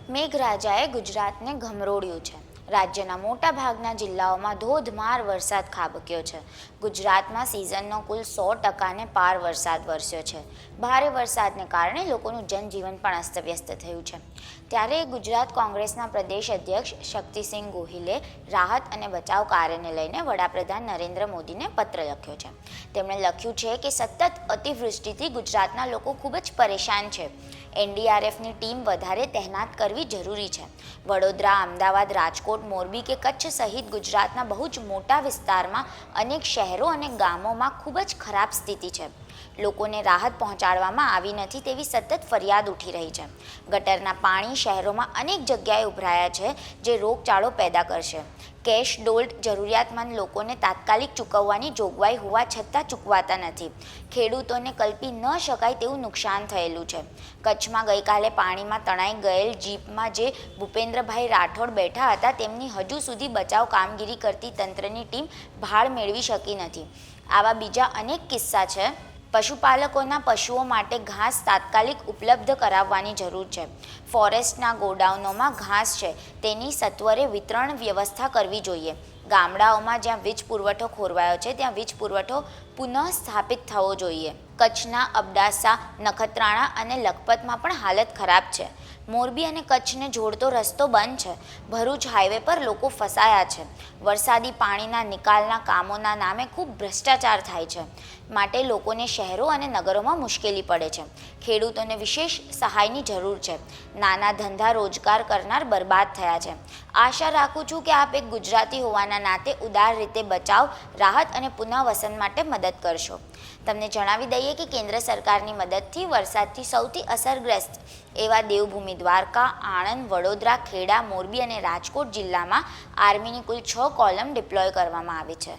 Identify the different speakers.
Speaker 1: મેઘરાજાએ ગુજરાતને ગમરોડ્યું છે। રાજ્યના મોટા ભાગના જિલ્લાઓમાં ધોધમાર વરસાદ ખાબક્યો છે। ગુજરાતમાં સિઝનનો કુલ 100% પાર વરસાદ વરસ્યો છે। ભારે વરસાદને કારણે લોકોનું જનજીવન પણ અસ્તવ્યસ્ત થયું છે। ત્યારે ગુજરાત કોંગ્રેસના પ્રદેશ અધ્યક્ષ શક્તિસિંહ ગોહિલે રાહત અને બચાવ કાર્યને લઈને વડાપ્રધાન નરેન્દ્ર મોદીને પત્ર લખ્યો છે। તેમણે લખ્યું છે કે સતત અતિવૃષ્ટિથી ગુજરાતના લોકો ખૂબ જ પરેશાન છે। એનડીઆરએફની ટીમ વધારે તહેનાત કરવી જરૂરી છે। વડોદરા, અમદાવાદ, રાજકોટ, મોરબી કે કચ્છ સહિત ગુજરાતના બહુ જ મોટા વિસ્તારમાં અનેક શહેરો અને ગામોમાં ખૂબ જ ખરાબ સ્થિતિ છે। લોકોને રાહત પહોંચાડવામાં આવી નથી તેવી સતત ફરિયાદ ઉઠી રહી છે। ગટરના પાણી શહેરોમાં અનેક જગ્યાએ ઉભરાયા છે, જે રોગચાળો પેદા કરશે। કેશ ડોલ્ટ જરૂરિયાતમંદ લોકોને તાત્કાલિક ચૂકવવાની જોગવાઈ હોવા છતાં ચૂકવાતા નથી। ખેડૂતોને કલ્પી ન શકાય તેવું નુકસાન થયેલું છે। કચ્છમાં ગઈકાલે પાણીમાં તણાઈ ગયેલ જીપમાં જે ભૂપેન્દ્રભાઈ રાઠોડ બેઠા હતા તેમની હજુ સુધી બચાવ કામગીરી કરતી તંત્રની ટીમ ભાળ મેળવી શકી નથી। આવા બીજા અનેક કિસ્સા છે। પશુપાલકોના પશુઓ માટે ઘાસ તાત્કાલિક ઉપલબ્ધ કરાવવાની જરૂર છે। ફોરેસ્ટના ગોડાઉનોમાં ઘાસ છે તેની સત્વરે વિતરણ વ્યવસ્થા કરવી જોઈએ। ગામડાઓમાં જ્યાં વીજ પુરવઠો ખોરવાયો છે ત્યાં વીજ પુરવઠો પુનઃ સ્થાપિત થવો જોઈએ। કચ્છના અબડાસા, નખત્રાણા અને લખપતમાં પણ હાલત ખરાબ છે। મોરબી અને કચ્છને જોડતો રસ્તો બંધ છે। ભરૂચ હાઈવે પર લોકો ફસાયા છે। વરસાદી પાણીના નિકાલના કામોના નામે ખૂબ ભ્રષ્ટાચાર થાય છે, માટે લોકોને શહેરો અને નગરોમાં મુશ્કેલી પડે છે। ખેડૂતોને વિશેષ સહાયની જરૂર છે। નાના ધંધા રોજગાર કરનાર બરબાદ થયા છે। આશા રાખું છું કે આપ એક ગુજરાતી હોવાના નાતે ઉદાર રીતે બચાવ, રાહત અને પુનઃવસન માટે મદદ કરશો। તમને જણાવી દઈએ કે કેન્દ્ર સરકારની મદદથી વરસાદથી સૌથી અસરગ્રસ્ત એવા દેવભૂમિ દ્વારકા, આણંદ, વડોદરા, ખેડા, મોરબી અને રાજકોટ જિલ્લામાં આર્મીની કુલ 6 કોલમ ડિપ્લોય કરવામાં આવી છે।